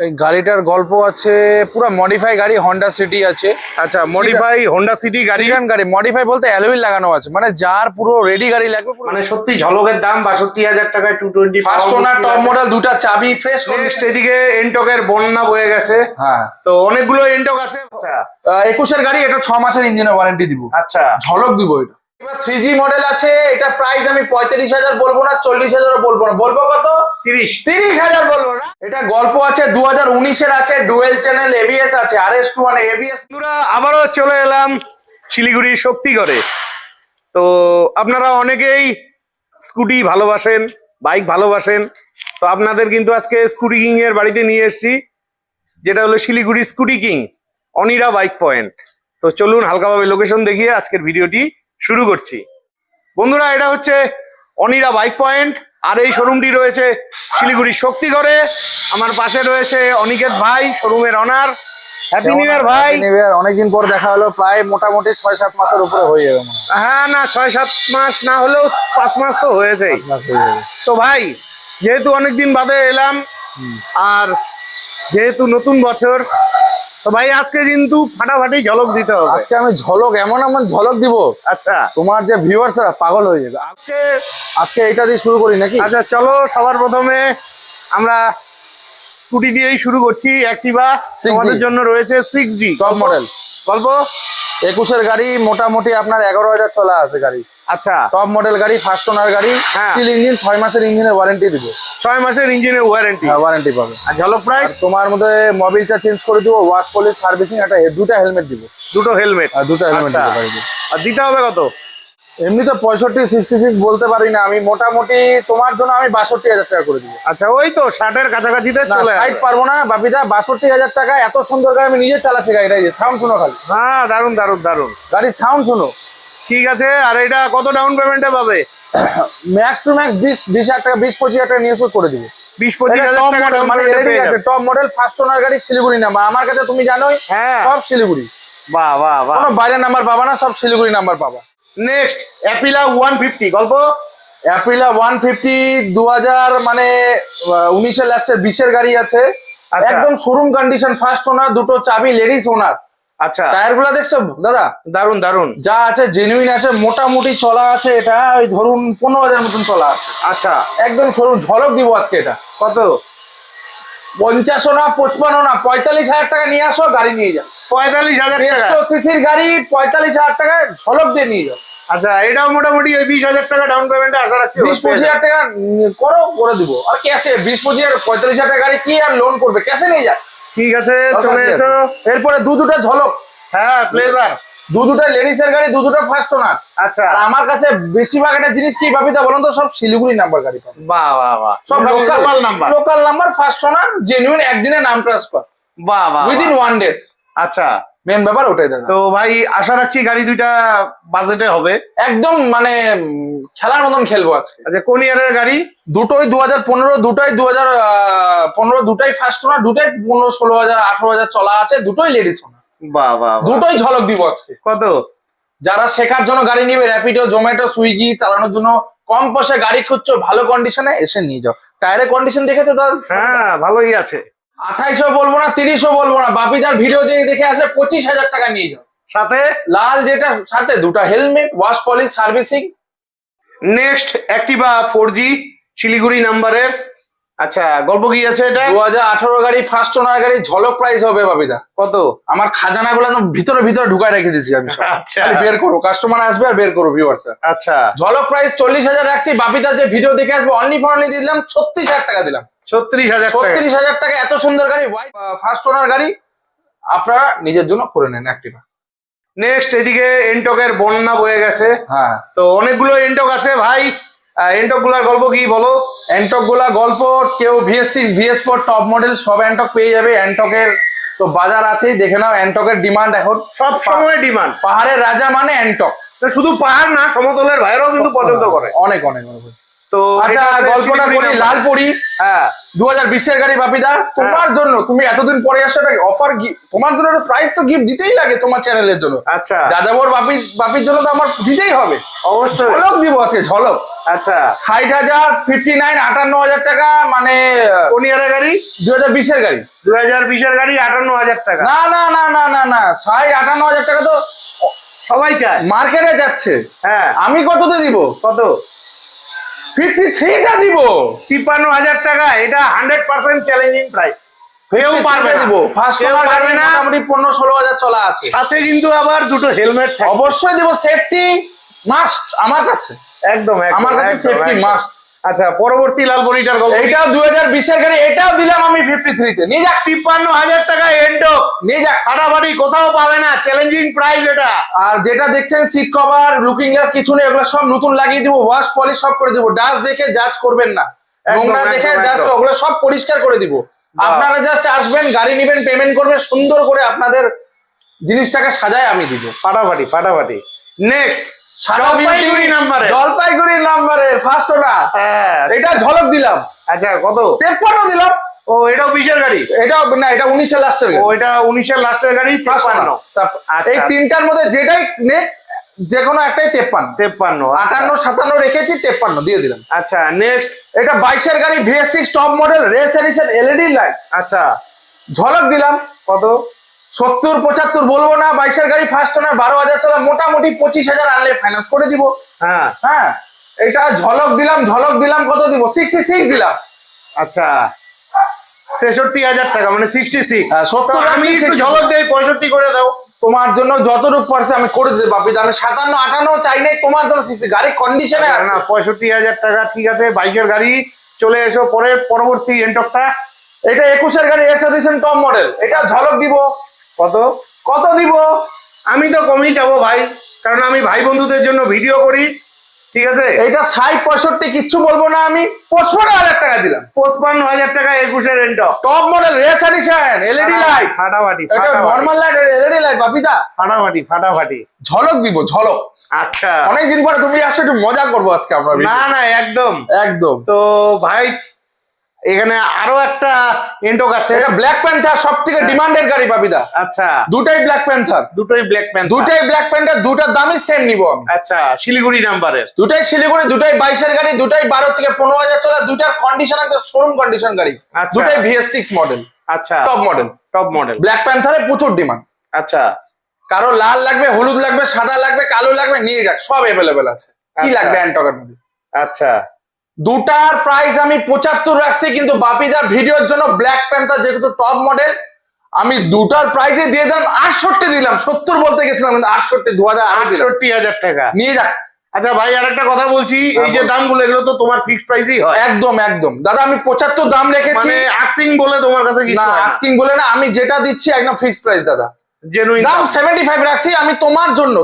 এই গাড়িটার গল্প আছে, পুরো মডিফাই গাড়ি, হন্ডা সিটি আছে। আচ্ছা, মডিফাই হন্ডা সিটি গাড়ি। সিডান গাড়ি, মডিফাই বলতে অ্যালুইল লাগানো আছে, মানে যার পুরো রেডি গাড়ি লাগবে। মানে সত্যি ঝলকের দাম 62,000 টাকায় 220 ফার্স্ট ওনার, টপ মডেল, দুটা চাবি ফ্রেশ। নেক্সট এদিকে এন্টকের বন্যা বয়ে গেছে। হ্যাঁ, তো অনেকগুলো এন্টক আছে। আচ্ছা 21-এর গাড়ি, এটা 6 মাসের ইঞ্জিনের ওয়ারেন্টি দিব। আচ্ছা, ঝলক দিব এটা। এবার 3G মডেল আছে, এটা প্রাইস আমি 35,000 বলবো না, 40,000 বলবো না, বলবো কত? 30,000 বলবো না। এটা গল্প আছে, 2019-এর আছে, ডুয়েল চ্যানেল এবিএস আছে, RS2 মানে এবিএস। বন্ধুরা আবারও চলে এলাম শিলিগুড়ির শক্তিগড়ে। তো আপনারা অনেকেই স্কুটি ভালোবাসেন, বাইক ভালোবাসেন। তো আপনাদের কিন্তু আজকে স্কুটি কিং এর বাড়িতে নিয়ে এসেছি, যেটা হলো শিলিগুড়ি স্কুটি কিং অনিরা বাইক পয়েন্ট। তো চলুন হালকাভাবে লোকেশন দেখিয়ে আজকের ভিডিওটি শুরু করছি। বন্ধুরা এটা হচ্ছে অনিরা বাইক পয়েন্ট, আর এই শোরুমটি রয়েছে শিলিগুড়ির শক্তিগড়ে। আমার পাশে রয়েছে অনিকেত ভাই, শোরুমের অনার। হ্যাপি নিউ ইয়ার ভাই। অনেকদিন পর দেখা হলো, প্রায় মোটামুটি 6-7 মাসের উপরে হয়ে যাবে মনে হয়। হ্যাঁ, না 6-7 মাস না হলেও 5 মাস তো হয়েছে। তো ভাই যেহেতু অনেকদিন বাদে এলাম, আর যেহেতু নতুন বছর, তো ভাই আজকে কিন্তু ফাটাফাটি ঝলক দিতে হবে। আজকে আমি ঝলক, এমন এমন ঝলক দিব, আচ্ছা তোমার যে ভিউয়ার্সরা পাগল হয়ে যাবে। আজকে এটা দিয়ে শুরু করি নাকি? আচ্ছা চলো, সবার প্রথমে আমরা স্কুটি দিয়েই শুরু করছি। অ্যাক্টিভা আমাদের জন্য রয়েছে 6G টপ মডেল। গল্প 21-এর গাড়ি, মোটামুটি আপনার 11,000 চলা আছে গাড়ি। আচ্ছা, টপ মডেল গাড়ি, ফার্স্ট ওনার গাড়ি, হ্যাঁ। স্টিল ইঞ্জিন, 6 মাসের ইঞ্জিনের ওয়ারেন্টি দিব। 6 মাসের ইঞ্জিনের ওয়ারেন্টি। হ্যাঁ, ওয়ারেন্টি পাবে। আর ঝলক প্রাইস? তোমার মধ্যে মোবিলটা চেঞ্জ করে দিব, ওয়াশ পলিশ, সার্ভিসিং, একটা দুটা হেলমেট দিব। দুটো হেলমেট? আর দুটো হেলমেট দিতে পারি। আর দিতে হবে কত? এমনি তো 65-66 বলতে পারি না আমি, মোটামুটি তোমার জন্য আমি 62,000 টাকা করে দিব। আচ্ছা, ওই তো 60-এর কাছাকাছিতে চলে আসবে। 60 পারবো না বাপিদা, 62,000 টাকা। এত সুন্দর গাড়ি, আমি নিজে চালাচ্ছি গাড়িটা, সাউন্ড শুনো খালি। হ্যাঁ, দারুন দারুন দারুন গাড়ির সাউন্ড শুনো। ঠিক আছে, আর এটা কত ডাউন পেমেন্টে পাবে? ম্যাক্স টু ম্যাক্স 20,000 টাকা, 20-25,000 টাকা নিয়ে করে দিব। 20-25,000 টাকা ডাউন পেমেন্টে পেয়ে যাবে। টপ মডেল, ফার্স্ট ওনার গাড়ি, শিলিগুড়ি নাম্বার। আমার কাছে তুমি জানোই, হ্যাঁ সব শিলিগুড়ি। বাহ বাহ বাহ, কোনো বাইরের নাম্বার পাবা না, সব শিলিগুড়ি নাম্বার পাবা। নেক্সট অ্যাপিলা 150 গল্প। অ্যাপিলা 150 2000 মানে 19-এর লাস্টের 20-এর গাড়ি আছে। আচ্ছা। একদম শোরুম কন্ডিশন, ফার্স্ট ওনার, দুটো চাবি, লেডিস ওনার। আচ্ছা, টায়ার গুলা দেখছো দাদা? দারুন দারুন। যা আছে জেনুইন আছে, মোটামুটি চলা আছে। এটা ওই ধরুন 15,000 মতন চলা আছে। আচ্ছা, একদম শোরুম ঝলক দিব আজকে। এটা কত? 50 না 55 না, 45,000 টাকা নিয়ে আসো, গাড়ি নিয়ে যাও। 45,000 টাকা 150 সিসির গাড়ি, 45,000 টাকায় ঝলক দিয়ে নিয়ে যাও। আচ্ছা, এটাও মোটামুটি ওই 20,000 টাকা ডাউন পেমেন্টে আশা রাখছি। 20-25,000 টাকা করে দিব। আর ক্যাশে 20-25,000, 45,000 টাকা গাড়ি কি আর লোন করবে, ক্যাশে নিয়ে যা। ঠিক আছে, চলে এসো। এরপরে দুটা ঝলক। হ্যাঁ, প্লেজার। দুটা লেডিস এর গাড়ি, দুটা ফার্স্ট ওনার। আচ্ছা, আর আমার কাছে বেশিরভাগ একটা জিনিস কি বাপিদা বলুন তো, সব শিলিগুড়ি নাম্বার গাড়ি পাবেন। বাহ বাহ বাহ, সব local number. Local number, first owner, genuine, একদিনে নাম ট্রান্সফার। বাহ বাহ, উইদিন 1 ডেজ। আচ্ছা, মেন ব্যাপার ওটাই দাদা। তো ভাই আশা রাখছি গাড়ি দুইটা বাজেটে হবে। একদম মানে খেলার মতন খেলবো আজকে। আচ্ছা, কোন ইয়ারের গাড়ি? দুটোই 2015, দুটোই 2015, দুটোই ফার্স্ট ওনার, দুটোই 15-16,000 18,000 চলা আছে, দুটোই লেডিস ওনার। বাহ বাহ, দুটোই ঝলক দিব আজকে। কত? যারা শেখার জন্য গাড়ি নিবে, র্যাপিডো, জোম্যাটো, সুইগি চালানোর জন্য কম পয়সায় গাড়ি খুঁজছো, ভালো কন্ডিশনে এসে নিয়ে যাও। টায়ারের কন্ডিশন দেখেছো দাদা? হ্যাঁ, ভালোই আছে। 2800 বলবো না, 3000 বলবো না, বাপিদার ভিডিও দেখে আসলে 25,000 টাকা নিয়ে যাও। সাথে লাল যেটা, সাথে দুটা helmet, wash polish, servicing. Next Activa 4G Siliguri নাম্বারের। আচ্ছা, গল্প কি আছে এটা? 2018 গাড়ি, ফার্স্ট ওনার গাড়ি, ঝলক প্রাইস হবে বাপিদা। কত? আমার খাজানা গুলো একদম ভিতরে ঢুকায় রেখে দিয়েছি আমি সব। আচ্ছা, খালি বের করো, কাস্টমার আসবে আর বের করো ভিউয়ার্স। আচ্ছা, ঝলক প্রাইস 40,000 রাখছি। বাপিদার যে ভিডিও দেখে আসবে, অনলি ফর অনলি দিলাম 36,000 টাকা দিলাম। 36,000 টাকা। 36,000 টাকা, এত সুন্দর গাড়ি, ফার্স্ট ওনার গাড়ি, আপনারা নিজের জন্য করে নেন অ্যাক্টিভা। নেক্সট এদিকে এন্টকের বন্যা বয়ে গেছে। হ্যাঁ, তো অনেকগুলো এন্টক আছে ভাই, এন্টক গুলার গল্প কি বলো? অ্যান্টক গুলা গল্প, কেউ VS6, VS4 টপ মডেল সব অ্যান্টক পেয়ে যাবে। অ্যান্টকের তো বাজার আছেই, দেখে নাও। অ্যান্টকের ডিমান্ড এখন সব সময় ডিমান্ড। পাহাড়ের রাজা মানে অ্যান্টক। শুধু পাহাড় না, সমতলের ভাইরাও কিন্তু পছন্দ করে। অনেক অনেক অনেক। তো আচ্ছা এটা হচ্ছে গল্পটা শিলিগুড়ি করি, number। লালপুরি হ্যাঁ 2020 এর গাড়ি বাপিদা, তোমার জন্য, তুমি এতদিন পরে আসছো, একটা অফার, তোমার জন্য একটা প্রাইস তো গিফট দিতেই লাগে তোমার চ্যানেলের জন্য। আচ্ছা যাযাবর বাপির জন্য তো আমার দিতেই হবে, অবশ্যই। ঝলক দিব আছে, ঝলক। আচ্ছা 60,000 59 58,000 টাকা, মানে কোন ইয়ারের গাড়ি? 2020 এর গাড়ি। 2020 এর গাড়ি 58,000 টাকা। না না না না না না, 58,000 টাকা তো সবাই চায়। মার্কেটে যাচ্ছে। হ্যাঁ আমি কততে দিব? কত? 53 দিব। 53,000 টাকা, এটা 100% চ্যালেঞ্জিং প্রাইস। কেউ 53 পারবে না, দিব। ফার্স্ট কেউ ওনার গাড়ি পারবে না। মোটামুটি 15-16,000 চলা আছে। সাথে কিন্তু আবার দুটো হেলমেট থাকবে। অবশ্যই দিব, সেফটি মাস্ট আমার কাছে। একদম একদম, আমার কাছে একদম, সেফটি একদম। মাস্ট। আচ্ছা পরবর্তী লালপরিটার গল্প। এইটাও 2020 এর গাড়ি, এটাও দিলাম আমি 53 তে। নিয়ে যাক, 53,000 টাকা এন্ডো, নিয়ে যাক। ফাটাফাটি, কোথাও পাবে না, চ্যালেঞ্জিং প্রাইস এটা। আর যেটা দেখছেন সিট কভার, লুকিং গ্লাস কিছু নেই, এগুলো সব নতুন লাগিয়ে দিব, ওয়াশ পলিশ সব করে দিব। ডাস্ট দেখে জাজ করবেন না, একদম, নোংরা দেখে একদম, ডাস্ট, একদম। ওগুলো সব পরিষ্কার করে দিব। আপনারা জাস্ট আসবেন, গাড়ি নেবেন, পেমেন্ট করবেন, সুন্দর করে আপনাদের জিনিসটাকে সাজায় আমি দিব। ফাটাফাটি ফাটাফাটি। নেক্সট জলপাইগুড়ি নাম্বারে। জলপাইগুড়ির নাম্বারে ফার্স্ট ওটা, হ্যাঁ এটা ঝলক দিলাম। আচ্ছা কত? 53 দিলাম। ও এটাও 20 গাড়ি? এটাও না, এটা 19 এর লাস্টের ও গাড়ি। এটা 19 লাস্টের গাড়ি, 53। এই আচ্ছা। তিনটার মধ্যে যেটাই নে, যে কোনো একটাই 53। 53, 58 57 রেখেছি, 53 দিয়ে দিলাম। আচ্ছা নেক্সট। এটা 22 এর গাড়ি, VS6 top model, race edition, LED light, আচ্ছা ঝলক দিলাম। কত? 70 75 বলবো না, 22 এর গাড়ি, ফার্স্ট ওনার, 12,000 চলা, মোটামুটি 25,000 আনলে ফাইন্যান্স করে দিব। হ্যাঁ হ্যাঁ এটা ঝলক দিলাম, ঝলক দিলাম, কত দিব? 66 দিলাম। আচ্ছা 66,000 টাকা, মানে 66। হ্যাঁ, 70 তো আমি একটু 66 ঝলক দেই, 65 করে দাও। তোমার জন্য যতটুকু পারছে আমি করে দিতে বাপি, আমি 57 58 চাই নাই, তোমার জন্য 60। গাড়ি কন্ডিশনে আছে। না 65,000 টাকা ঠিক আছে। 22 গাড়ি, চলে এসো পরের পরবর্তী এন্টকটা। এটা 21 এর গাড়ি, এস এডিশন টপ মডেল, এটা ঝলক দিব। কত? কত দিব? আমি তো কমই যাবো ভাই, কারণ আমি ভাই বন্ধুদের জন্য ভিডিও করি, ঠিক আছে। এটা 60 65 কিচ্ছু বলবো না, আমি 55,000 টাকা দিলাম। 55,000 টাকা 21 Ntorq, top model, race edition, LED light. ফাটাফাটি এটা নরমাল লাইট, এলইডি লাইট বাপিদা, ফাটাফাটি ফাটাফাটি। ঝলক দিব, ঝলক। আচ্ছা অনেকদিন পরে তুমি আসছো, একটু মজা করবো আজকে আমরা। না না একদম একদম। তো ভাই, এখানে আরো একটা এন্টক আছে। এটা ব্ল্যাক প্যান্থার, সব থেকে ডিমান্ডেড গাড়ি বাপিদা। আচ্ছা দুটাই ব্ল্যাক প্যান্থার, দুটোই ব্ল্যাক প্যান্ট, দুটাই ব্ল্যাক প্যান্থার, দুটার দামই সেম নিব আমি। আচ্ছা শিলিগুড়ি নাম্বারের, দুটাই শিলিগুড়ি, দুটাই 22 এর গাড়ি, দুটাই 12 থেকে 15,000 চলা, দুটার কন্ডিশন একদম শোরুম কন্ডিশন গাড়ি। আচ্ছা। দুটাই VS6 মডেল, আচ্ছা top model. Top model. Black প্যান্থারে প্রচুর ডিমান্ড। আচ্ছা কারো লাল লাগবে, হলুদ লাগবে, সাদা লাগবে, কালো লাগবে, নিয়ে যাক, সব অ্যাভেলেবেল আছে। কি আচ্ছা। লাগবে অ্যান্টকের মধ্যে? আচ্ছা দুটার প্রাইস আমি 75 রাখছি, কিন্তু বাপিদার ভিডিওর জন্য ব্ল্যাক প্যান্থার যেহেতু টপ মডেল, আমি দুটার প্রাইসে দিয়ে দিলাম 68 দিলাম। 70 বলতে গেছিলাম, কিন্তু 68 68,000 টাকা। নিয়ে যাক। আচ্ছা ভাই আরেকটা কথা বলছি, এই যে দামগুলো, এগুলো তো তোমার ফিক্সড প্রাইসই হয়? একদম একদম দাদা, আমি 75 দাম রেখেছি। মানে আক্সিং বলে তোমার কাছে কিছু না, হয় না? আস্কিং বলে না, আমি যেটা দিচ্ছি একদম ফিক্সড প্রাইস দাদা। জেনুইন দাম 75 রাখছি আমি তোমার জন্য,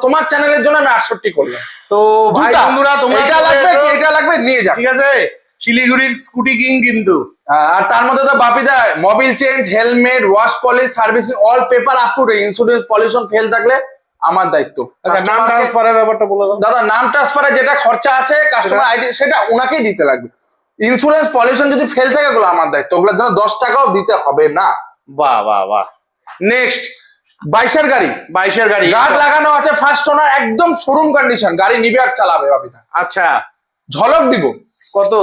তোমার চ্যানেলের জন্য আমি 68 করলাম। তো ভাই দুটা। বন্ধুরা, তোমরা এটা লাগবে কি এটা লাগবে, নিয়ে যাক। ঠিক আছে, শিলিগুড়ির স্কুটি কিং কিন্তু। আর তার মধ্যে তো বাপিদা mobil change, helmet, wash polish, servicing, all paper up to date, insurance, pollution fail থাকলে আমার দায়িত্ব। আচ্ছা নাম Customer কে- ট্রান্সফারের ব্যাপারটা বলে দাও। দাদা নাম ট্রান্সফারে যেটা খরচা আছে, কাস্টমার আইডি, সেটা ওনাকেই দিতে লাগবে। ইন্স্যুরেন্স, পলিউশন যদি ফেল থাকে, ওগুলো আমার দায়িত্ব, ওগুলোর জন্য 10 টাকাও দিতে হবে না। বাহ বাহ বাহ। নেক্সট 22 এর গাড়ি, 22 গাড়ি, গার্ড লাগানো আছে, ফার্স্ট ওনার, একদম শোরুম কন্ডিশন, গাড়ি নিবে আর চালাবে বাপিদা। আচ্ছা ঝলক দিব। কত?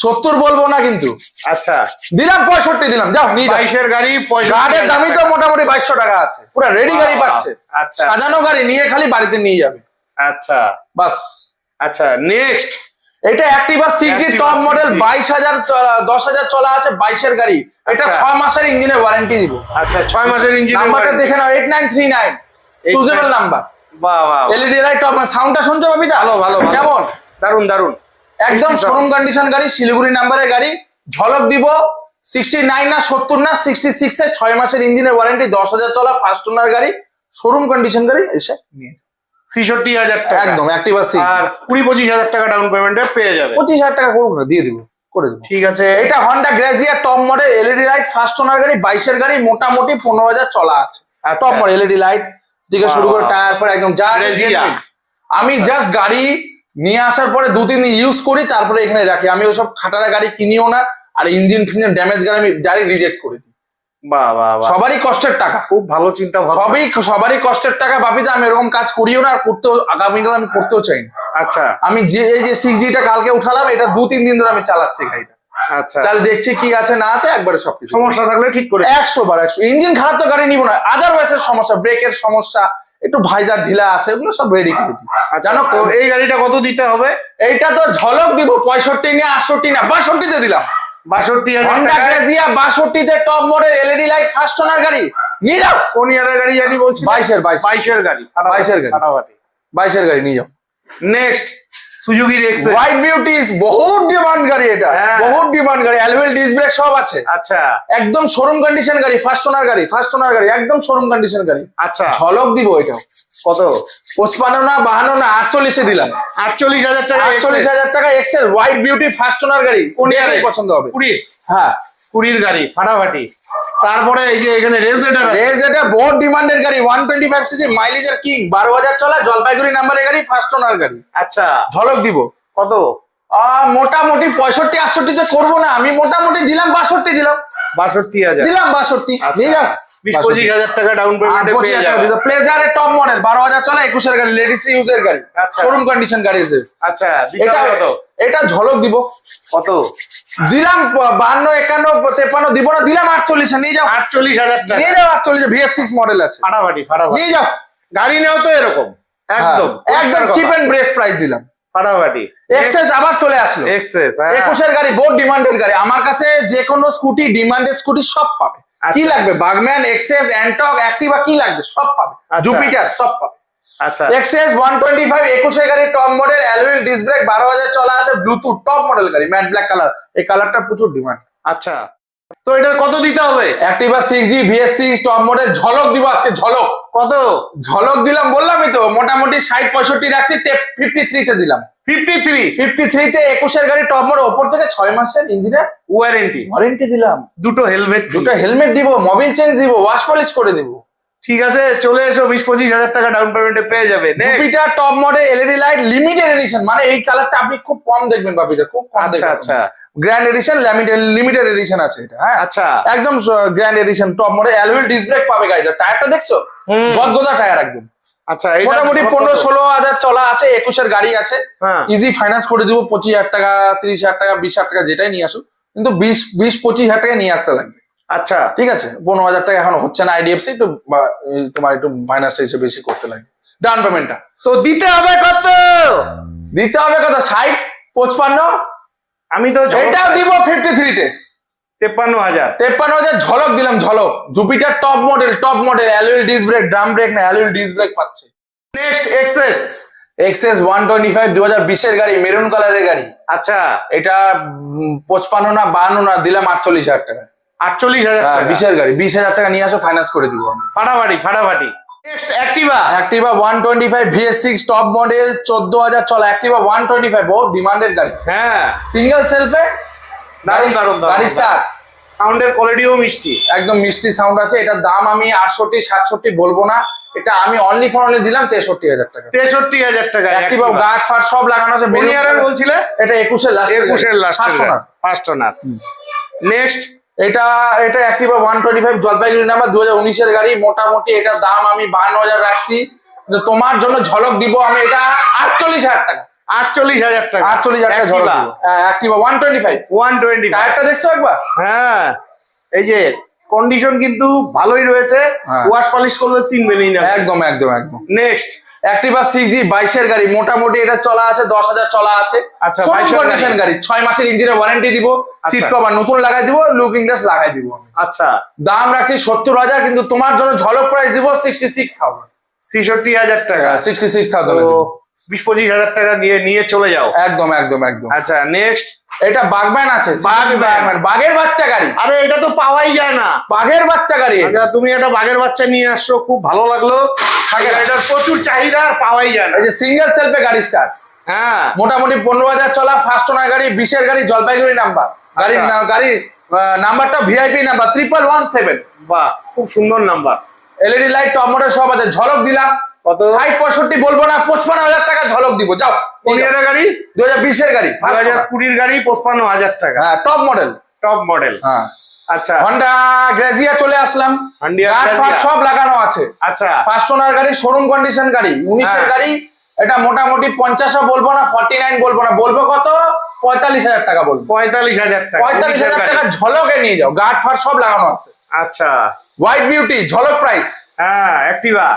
70 বলবো না কিন্তু, আচ্ছা দিলাম 65 দিলাম, যাও নিয়ে যাও। 22 গাড়ি, গার্ডের দামই তো মোটামুটি 2200 টাকা আছে, পুরো রেডি গাড়ি পাচ্ছে। আচ্ছা সাজানো গাড়ি নিয়ে খালি বাড়িতে নিয়ে যাবে, আচ্ছা বাস। আচ্ছা নেক্সট। এটা Activa 6G Activa top model, 6G 10,000 চলা আছে, 22 এর গাড়ি। এটা আচ্ছা। 6 মাসের ইঞ্জিনের ওয়ারেন্টি দিব। আচ্ছা 6 মাসের ইঞ্জিন। নাম্বারটা দেখে নাও, 8939 চুজেবল নাম্বার। বাহ বাহ, এলইডি লাইট, টপ সাউন্ডটা শুনছো বাপিদা? ভালো ভালো ভালো। কেমন? দারুন দারুন, একদম শোরুম কন্ডিশন গাড়ি, শিলিগুড়ি নাম্বারের গাড়ি। ঝলক দিব। 69 না 70 না 66 এ 6 মাসের ইঞ্জিনের ওয়ারেন্টি, 10,000 চলা, ফার্স্ট ওনার গাড়ি, শোরুম কন্ডিশন গাড়ি, এসে নিয়ে যাও। 66,000 টাকা একদম অ্যাক্টিভা 6G। আর 20-25,000 টাকা ডাউন পেমেন্টে পেয়ে যাবে। 25,000 টাকা করুন না, দিয়ে দিব, করে দেবো। ঠিক আছে। এটা Honda Grazia top model, LED light, first owner গাড়ি, 22 এর গাড়ি, মোটামুটি 15,000 চলা আছে। আচ্ছা। টপ মডেল এলইডি লাইট থেকে শুরু করে বাহ। টায়ার ফর একদম যা Grazia। genuine। আমি জাস্ট গাড়ি নিয়ে আসার পরে 2-3 দিন ইউজ করি, তারপরে এখানে রাখি। আমি ওসব খাটারা গাড়ি কিনিও না, আর ইঞ্জিন ফিঞ্জিন ড্যামেজ গাড়ি আমি ডাইরেক্ট রিজেক্ট করে দিই। বাহ বাহ বাহ, সবারই কষ্টের টাকা, খুব ভালো চিন্তা ভাবনা। সবারই কষ্টের টাকা বাপিদা। আমি এরকম কাজ করিও না, আর করতেও আগামীকাল আমি করতেও চাই না। আচ্ছা আমি এই যে 6Gটা কালকে উঠালাম, এটা 2-3 দিন ধরে আমি চালাচ্ছি গাড়িটা। আচ্ছা, চাল দেখছি কি আছে না আছে, একবারে সবকিছু সমস্যা থাকলে ঠিক করে 100 ইঞ্জিন খারাপ তো গাড়ি নিব না, আদারওয়াইজ এর সমস্যা, ব্রেকের সমস্যা, একটু ভাইজার ঢিলা আছে, এগুলো সব রেডি করে দিই। জানো তো এই গাড়িটা কত দিতে হবে? এইটা তো ঝলক দিব 65 না 68 না 62 তে দিলাম। 62,000 হন্ডা টাকা। গ্রাজিয়া 62 তে top model LED light first owner গাড়ি নিয়ে যাও। কোন ইয়ারের গাড়ি জানি বলছি? 22 এর গাড়ি। 22 এর গাড়ি। ফাটাফাটি। 22 এর গাড়ি নিয়ে যাও। Next Suzuki Access. White beauties, বহুত ডিমান্ড গাড়ি এটা, হ্যাঁ। বহুত ডিমান্ড গাড়ি, অ্যালুয়েল ডিস্ক ব্রেক সব আছে। আচ্ছা একদম শোরুম কন্ডিশন গাড়ি, ফার্স্ট ওনার গাড়ি, একদম শোরুম কন্ডিশন গাড়ি। আচ্ছা, ঝলক দিব এটা। কত? 55 না 52 না 48 এ দিলাম। 48,000 টাকা। 48,000 টাকা Excel white beauty first owner গাড়ি। কোন গাড়ি? গাড়ি পছন্দ হবে? 20। হ্যাঁ, 20 গাড়ি ফাটাফাটি। তারপরে এই যে এখানে রেজেডার আছে। রেজ এটা বহুত ডিমান্ডের গাড়ি, 125 সিসি মাইলেজের কিং, 12,000 চলা, জলপাইগুড়ি নাম্বারের গাড়ি, ফার্স্ট ওনার গাড়ি। আচ্ছা, ঝলক দিব। কত? মোটামুটি 65-68 তে করবো না আমি, মোটামুটি দিলাম 62 দিলাম। 62,000। দিলাম 62 নিয়ে যাও। 20-25,000 টাকা ডাউন পেমেন্টে পেয়ে যাবে। প্লেজারের টপ মডেল 12,000 চলা, 21 এর গাড়ি, লেডিস ইউজের গাড়ি, আচ্ছা। শোরুম কন্ডিশন গাড়ি আছে। আচ্ছা, এটা কত? এটা ঝলক দিব। কত? দিলাম 52, 51, 53 দিব না, দিলাম 48 নিয়ে যাও। 48,000 টাকা। নিয়ে যাও 48 VS6 মডেল আছে, ফাটাফাটি ফাটাফাটি। নিয়ে যাও। গাড়ি নেও তো এরকম একদম একদম চিপ এন্ড বেস্ট প্রাইস দিলাম। ফাটাফাটি। এক্সেস আবার চলে আসলো। এক্সেস 21 এর গাড়ি, বহুত ডিমান্ডেড গাড়ি। আমার কাছে যে কোনো স্কুটি, ডিমান্ডেড স্কুটি সব পাবে। কি আচ্ছা। লাগবে? বাগম্যান, এক্সেস, অ্যান্টক, অ্যাক্টিভা, কি লাগবে সব পাবে। আচ্ছা। জুপিটার সব পাবে। আচ্ছা, এক্সেস 125 21 এর গাড়ি, top model, alloy disc break, 12,000 চলা আছে, ব্লুটুথ, টপ মডেল গাড়ি, ম্যাট ব্ল্যাক কালার। এই কালারটা প্রচুর ডিমান্ড। আচ্ছা, তো এটা কত দিতে হবে? Activa 6G VS6 top model, ঝলক দিব আজকে। ঝলক কত? ঝলক দিলাম, বললামই তো, মোটামুটি 60-65 রাখছি, 53 তে দিলাম। 53 তে 21 এর গাড়ি, টপ মডেল, ওপর থেকে 6 মাসের ইঞ্জিনের ওয়ারেন্টি। ওয়ারেন্টি দিলাম। দুটো হেলমেট। দুটো হেলমেট দিব, মোবিল চেঞ্জ দিব, ওয়াশ পলিশ করে দিব। ঠিক আছে, চলে এসো। 20-25,000 টাকা ডাউন পেমেন্টে পেয়ে যাবে। Next। Jupiter top model LED light limited edition, মানে এই কালারটা আপনি খুব কম দেখবেন বাপিদা, খুব কম আচ্ছা দেখবেন। আচ্ছা গ্র্যান্ড এডিশন, লিমিটেড এডিশন আছে এটা। হ্যাঁ, আচ্ছা। একদম grand edition top model, alloy disc brake পাবে গাড়িটা। টায়ারটা দেখছো? হুম। গদগদা টায়ার একদম। আচ্ছা, এটা মোটামুটি কত? 15-16 হাজার চলা আছে, 21 এর গাড়ি আছে। হ্যাঁ। ইজি ফাইন্যান্স করে দিব, 25,000 টাকা, 30,000 টাকা, 20,000 টাকা, যেটাই নিয়ে আসুক, কিন্তু 20-25,000 টাকা নিয়ে আসতে লাগবে। আচ্ছা, ঠিক আছে, 15,000 টাকা এখন হচ্ছে না আইডিএফসি, একটু তোমার একটু মাইনাসটা হিসেবে বেশি করতে লাগবে ডাউন পেমেন্টটা। তো দিতে হবে কত? দিতে হবে কত? 60, 55। আমি তো এটাও দিব 53 তে। 53,000। 53,000 ঝলক দিলাম, ঝলক। Jupiter top model, alloy disc brake, drum brake না, অ্যালুয়েল ডিস্ক ব্রেক পাচ্ছে। Next Access. এক্সএস 125 2020 এর গাড়ি, মেরুন কালারের গাড়ি। আচ্ছা, এটা 55 না 52 না, দিলাম 48,000 টাকা। 48,000 টাকা। 20 এর গাড়ি, 20,000 টাকা নিয়ে আসো, ফাইন্যান্স করে দিব আমি। ফাটাফাটি। Next Activa. Activa 125 VS6 top model, 14,000 চলা। অ্যাক্টিভা 125 বহুত ডিমান্ডেড গাড়ি, হ্যাঁ, সিঙ্গেল সেলফে, দারুণ দারুণ গাড়ি স্টার, সাউন্ডের কোয়ালিটিও মিষ্টি। একদম মিষ্টি সাউন্ড আছে। এটার দাম আমি 68-67 বলবো না, এটা আমি অনলি দিলাম 63,000 টাকা। 63,000 টাকা। অ্যাক্টিভা গার্ড ফার সব লাগানো আছে। কোন ইয়ারের বলছিলে? এটা 21 এর লাস্ট। 21 এর লাস্ট। First owner. নেক্সট এটা অ্যাক্টিভা 125 জলপাইগুড়ি নাম্বার, 2019 এর গাড়ি। মোটামুটি এটার দাম আমি 52,000 রাখছি, কিন্তু তোমার জন্য ঝলক দিব আমি, এটা 48,000 টাকা। 48,000 টাকা। 48,000 টাকা ঝলক দিব। অ্যাক্টিভা 125। 120। টায়ারটা দেখছো একবার? হ্যাঁ, এই যে কন্ডিশন কিন্তু ভালোই রয়েছে। হ্যাঁ। ওয়াশ পলিশ করলে চিনবেনই না। একদম। নেক্সট অ্যাক্টিভা 6G 22 এর গাড়ি, মোটামুটি এটা চলা আছে, 10,000 চলা আছে। আচ্ছা, শোরুম 22 এর কন্ডিশন গাড়ি, 6 মাসের ইঞ্জিনের ওয়ারেন্টি দিব, সিট আচ্ছা। কভার নতুন লাগাই দিব, লুকিং গ্লাস লাগাই দিব আমি। আচ্ছা, দাম রাখছি 70,000, কিন্তু তোমার জন্য ঝলক প্রাইস দিব 66,000। 66,000 টাকা। 66,000 তো 20-25,000 টাকা দিয়ে নিয়ে চলে যাও। একদম। আচ্ছা, নেক্সট। এটা বাগম্যান আছে, বাগম্যান। বাঘের বাচ্চা গাড়ি, আরে এটা তো পাওয়াই যায় না। বাঘের বাচ্চা গাড়ি। আচ্ছা, তুমি একটা বাঘের বাচ্চা নিয়ে আসছো, খুব ভালো লাগলো। এটার প্রচুর চাহিদা, আর পাওয়াই যায় না। এই যে সিঙ্গেল সেলফে গাড়ি স্টার্ট, হ্যাঁ, মোটামুটি 15,000 চলা, ফার্স্ট ওনার গাড়ি, 20 এর গাড়ি, জলপাইগুড়ি নাম্বার। গাড়ির নাম্বারটা ভিআইপি নাম্বার 1117। বাহ, খুব সুন্দর number. LED light, top model সব আছে। ঝলক দিলাম কত? 60-65 বলবো না, 55,000 টাকা ঝলক দিব, যাও। কোন ইয়ারের গাড়ি? 2020 এর গাড়ি, 2020 গাড়ি, 55,000 টাকা। হ্যাঁ, টপ মডেল। Top model. হ্যাঁ, আচ্ছা, হন্ডা গ্রাজিয়া চলে আসলাম, Honda গার্ড ফার্ড Grazia। সব লাগানো আছে। আচ্ছা, ফার্স্ট ওনার গাড়ি, শোরুম কন্ডিশন গাড়ি, 19 এর হ্যাঁ। গাড়ি। এটা মোটামুটি 50 বলবো না, 49 বলবো না, বলবো কত? 45,000 টাকা বলবো। 45,000 টাকা। 45,000 টাকা ঝলকে নিয়ে যাও, গার্ড ফার্ড সব লাগানো আছে। আচ্ছা, হোয়াইট বিউটি ঝলক প্রাইস। হ্যাঁ, অ্যাক্টিভা।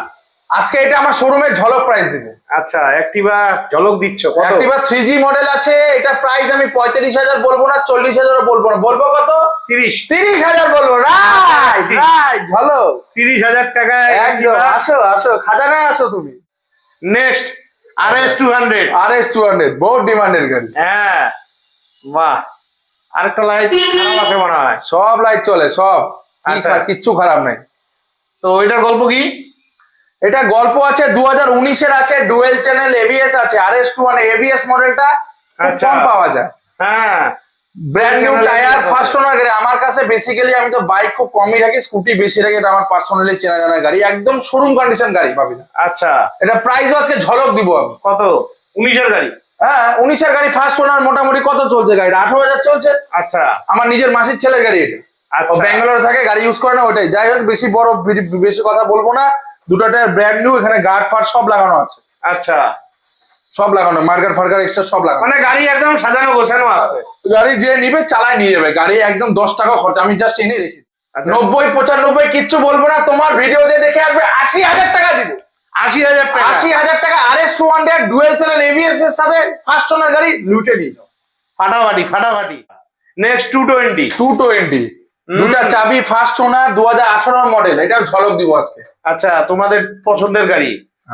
আজকে এটা আমার শোরুমের ঝলক প্রাইস দিব। আচ্ছা, অ্যাক্টিভা ঝলক দিচ্ছ কত? অ্যাক্টিভা 3G মডেল আছে, এটা প্রাইস আমি 35,000 বলবো না, 40,000 বলবো না, বলবো কত? 30,000 বলবো। রাইট ঠিক। রাইট, ঝলক 30,000 টাকায় একদম। আসো আসো, খাজানায় আসো তুমি। Next RS 200। RS 200 বহুত ডিমান্ডের গাড়ি। হ্যাঁ, বাহ, আরেকটা লাইট খারাপ আছে মনে হয়। সব লাইট চলে, সব আচ্ছা। কিচ্ছু খারাপ নাই। তো এটার গল্প কি? এটা গল্প আছে, 2019 এর আছে, ডুয়েল চ্যানেল ABS আছে। RS 200 ABS মডেলটা খুব আচ্ছা। কম পাওয়া যায়। হ্যাঁ, brand new channel tyre, ABS first owner গাড়ি। আমার কাছে বেসিক্যালি আমি তো বাইক খুব কমই রাখি, স্কুটি বেশি রাখি। এটা আমার পার্সোনালি চেনা জানা গাড়ি, একদম শোরুম কন্ডিশন গাড়ি পাবি না। আচ্ছা, এটা প্রাইসও আজকে ঝলক দিব আমি। কত? 19 এর গাড়ি। হ্যাঁ, 19 এর গাড়ি, ফার্স্ট ওনার। মোটামুটি কত চলছে গাড়িটা? 18,000 চলছে। আচ্ছা, আমার নিজের মাসির ছেলের গাড়ি এটা। ও আচ্ছা, ব্যাঙ্গালোরে থাকে, গাড়ি ইউজ করে না, ওটাই। যাই হোক, বেশি কথা বলবো না। দুটো টায়ার ব্র্যান্ড নিউ, এখানে গার্ড ফার্ড সব লাগানো আছে। আচ্ছা, সব লাগানো, মার্কার ফার্কার এক্সট্রা সব লাগানো। মানে গাড়ি একদম সাজানো গোছানো আছে। গাড়ি যে নিবে চালায় নিয়ে যাবে, গাড়ি একদম 10 টাকা খরচা, আমি জাস্ট এনে রেখি। আচ্ছা। 90-95 কিচ্ছু বলবো না, তোমার ভিডিও যে দেখে আসবে 80,000 টাকা দিব। 80,000 টাকা। 80,000 টাকা RS 200 ডুয়েল চ্যানেল ABS এর সাথে ফার্স্ট ওনার গাড়ি, লুটে নিয়ে যাও। ফাটাফাটি ফাটাফাটি। নেক্সট 220। 220 দুটা চাবি, ফার্স্ট ওনার, 2018 মডেল। এটা ঝলক দিব আজকে। আচ্ছা, তোমাদের পছন্দের গাড়ি।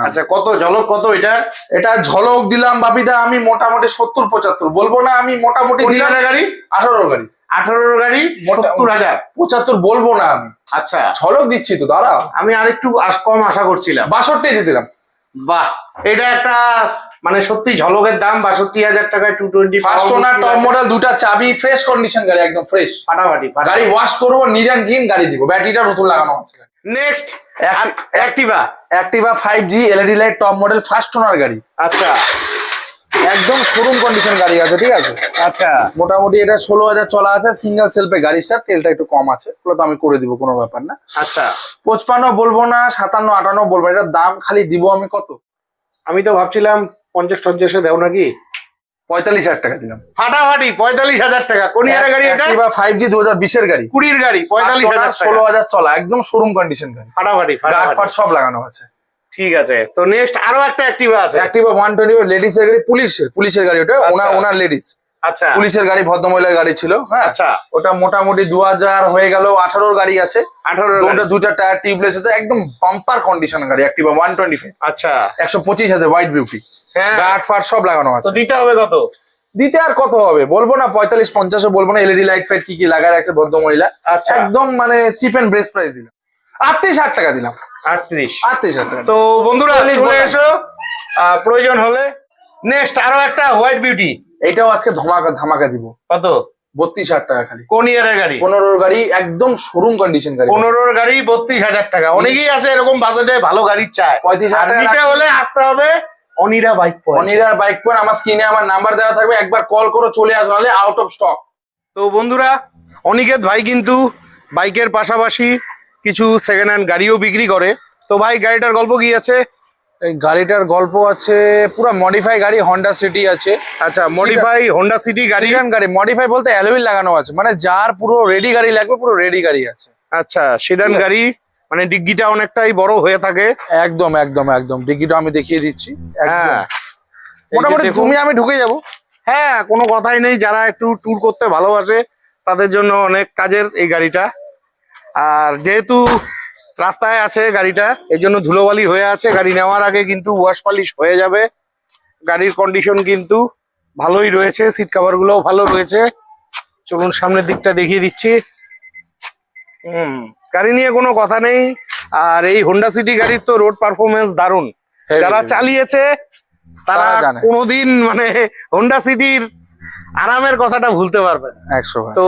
আচ্ছা, কত ঝলক, কত এটা? এটা ঝলক দিলাম বাপিদা আমি মোটামুটি 70-75 বলবো না, আমি মোটামুটি কোন দিলাম। ইয়ারের গাড়ি? 18 গাড়ি। 18 গাড়ি, 70,000। 75 বলবো না আমি, আচ্ছা, ঝলক দিচ্ছি তো, দাঁড়াও। আমি আরেকটু কম আশা করছিলাম। 62 দিয়ে দিলাম। বাহ, এটা একটা মানে সত্যি ঝলকের দাম। 62,000 টাকায় 220 ফার্স্ট ওনার টপ মডেল, দুটা চাবি, ফ্রেশ কন্ডিশন গাড়ি, একদম ফ্রেশ। ফাটাফাটি গাড়ি ফাটাফাটি। ওয়াশ করবো, নিট অ্যান্ড ক্লিন গাড়ি দিব। ব্যাটারিটা নতুন লাগানো আছে। Next Activa. Activa 5G LED light top model, first owner গাড়ি, আচ্ছা, একদম শোরুম কন্ডিশন গাড়ি আছে, ঠিক আছে। আচ্ছা, মোটামুটি এটা 16,000 চলা আছে, সিঙ্গেল সেলফে গাড়ির সাথে। তেলটা একটু কম আছে, ওগুলো তো আমি করে দিব, কোনো ব্যাপার না। আচ্ছা। 55 বলবো না, 57-58 বলবো। এটার দাম খালি দিব আমি কত? আমি তো ভাবছিলাম 50-50 দেও নাকি। 45,000 টাকা দিলাম। ফাটাফাটি 45,000 টাকা। কোন ইয়ারের গাড়ি এটা? অ্যাক্টিভা 5G 2020 এর গাড়ি, 20 গাড়ি, 45,000 টাকা। 16,000 চলা, একদম শোরুম কন্ডিশন গাড়ি, ফাটাফাটি গার্ড ফাটাফাটি। ফার্ড সব লাগানো আছে। ঠিক আছে, তো নেক্সট আরো একটা অ্যাক্টিভা আছে। অ্যাক্টিভা 120 লেডিস এর গাড়ি, পুলিশের গাড়ি ওটা। আচ্ছা। ওনার লেডিস আচ্ছা, পুলিশের গাড়ি, ভদ্রমহিলার গাড়ি ছিল। হ্যাঁ, আচ্ছা। ওটা মোটামুটি 2000 হয়ে গেল। 18 গাড়ি আছে, 18 দুটা টায়ার টিউবলেস আছে, একদম বাম্পার কন্ডিশন গাড়ি। অ্যাক্টিভা 125, আচ্ছা, 125 আছে, হোয়াইট বিউটি, হ্যাঁ। গার্ড ফার্ড সব লাগানো তো আছে। দিতে হবে কত? দিতে আর কত হবে বলবো না, 45-50 বলবো না। এলইডি লাইট ফাইট কি কি লাগায় রাখছে ভদ্রমহিলা। আচ্ছা। একদম মানে চিপ এন্ড বেস্ট প্রাইস দিলাম। 38,000 টাকা দিলাম। 38। 38,000 টাকা। তো বন্ধুরা চলে বললাম। এসো, প্রয়োজন হলে। নেক্সট আরো একটা হোয়াইট বিউটি। এটাও আজকে ধামাকা দিব। কত? 32,000 টাকা খালি। কোন ইয়ারের গাড়ি? 15 গাড়ি, একদম শোরুম কন্ডিশন গাড়ি। 15 গাড়ি, 32,000 টাকা। অনেকেই আছে এরকম বাজেটে ভালো গাড়ি চায়। 35,000 আর টাকা নিতে রাখছি। হলে আসতে হবে অনিরা বাইক পয়েন্ট। অনিরার বাইক পয়েন্ট, আমার স্ক্রিনে আমার নাম্বার দেওয়া থাকবে, একবার কল করে চলে আসবে, নাহলে আউট অফ স্টক। তো বন্ধুরা, অনিকেত ভাই কিন্তু বাইকের পাশাপাশি কিছু সেকেন্ড হ্যান্ড গাড়িও বিক্রি করে। তো ভাই, গাড়িটার গল্প কি আছে? এই গাড়িটার গল্প আছে, পুরো মডিফাই গাড়ি, হন্ডা সিটি আছে। আচ্ছা, মডিফাই হোন্ডা সিটি গাড়ি। সিডান গাড়ি, মডিফাই বলতে অ্যালুইল লাগানো আছে, মানে যার পুরো রেডি গাড়ি লাগবে, পুরো রেডি গাড়ি আছে। আচ্ছা, সেদান ঠিক আছে। গাড়ি, মানে ডিগ্গিটা অনেকটাই বড় হয়ে থাকে। একদম একদম একদম, ডিকিটা আমি দেখিয়ে দিচ্ছি। একদম। হ্যাঁ, মোটামুটি এই যে দেখুন। তুমি আমি ঢুকে যাবো। হ্যাঁ, কোনো কথাই নেই। যারা একটু ট্যুর করতে ভালোবাসে তাদের জন্য অনেক কাজের এই গাড়িটা। আর যেহেতু রাস্তায় আছে গাড়িটা, এই জন্য ধুলোবালি হয়ে আছে। গাড়ি নেওয়ার আগে কিন্তু ওয়াশ পালিশ হয়ে যাবে। গাড়ির কন্ডিশন কিন্তু ভালোই রয়েছে, সিট কভার গুলোও ভালো রয়েছে। চলুন সামনের দিকটা দেখিয়ে দিচ্ছি। গাড়ি নিয়ে কোনো কথা নেই। আর এই হোন্ডা সিটি গাড়ির তো রোড পারফরমেন্স দারুণ। Heavy, যারা heavy। চালিয়েছে তারা তারা জানে। কোনোদিন মানে হোন্ডা সিটির আরামের কথাটা ভুলতে পারবেন। 100 তো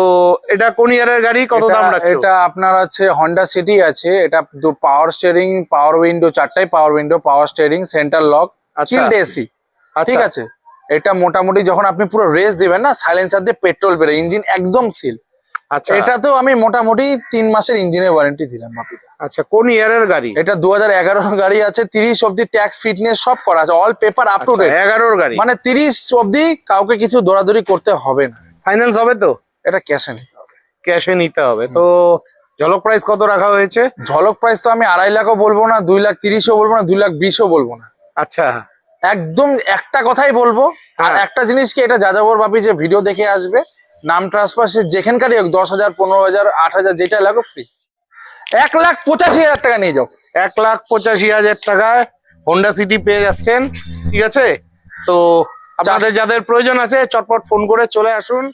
এটা কোন ইয়ারের গাড়ি, কত দাম রাখছো? এটা আপনার আছে হন্ডা সিটি আছে, এটা পাওয়ার স্টিয়ারিং, পাওয়ার উইন্ডো, চারটাই power window, power steering, centre lock, আচ্ছা। Chilled AC. আচ্ছা। ঠিক আছে, এটা মোটামুটি যখন আপনি পুরো রেস দিবেন না, সাইলেন্সার দিয়ে পেট্রোল বেরো, ইঞ্জিন একদম সিল। আচ্ছা। এটা তো আমি মোটামুটি 3 মাসের ইঞ্জিনের ওয়ারেন্টি দিলাম বাপিদা। আচ্ছা, কোন ইয়ারের গাড়ি? এটা 2011 গাড়ি আছে, 30 অব্দি ট্যাক্স ফিটনেস সব করা আছে, all paper up to date. 11 গাড়ি মানে 30 অব্দি কাউকে কিছু দৌড়াদৌড়ি করতে হবে না। ফাইন্যান্স হবে তো? এটা ক্যাশে নিতে হবে। ক্যাশে নিতে হবে। তো ঝলক প্রাইস কত রাখা হয়েছে? ঝলক প্রাইস তো আমি 2.5 লাখও বলবো না, 2,30,000 বলবো না, 2,20,000 বলবো না। আচ্ছা। একদম একটা কথাই বলবো। আর হ্যাঁ। একটা জিনিস কি, এটা যাযাবর বাপি যে ভিডিও দেখে আসবে, নাম ট্রান্সফার সে যেখানকারই হোক, 10,000, 15,000, 8,000 যেটা লাগো ফ্রি। 1,85,000 টাকা নিয়ে যাও। 1,85,000 টাকায় হোন্ডা সিটি পেয়ে যাচ্ছেন। ঠিক আছে, তো আপনাদের যাদের প্রয়োজন আছে চটপট ফোন করে চলে আসুন।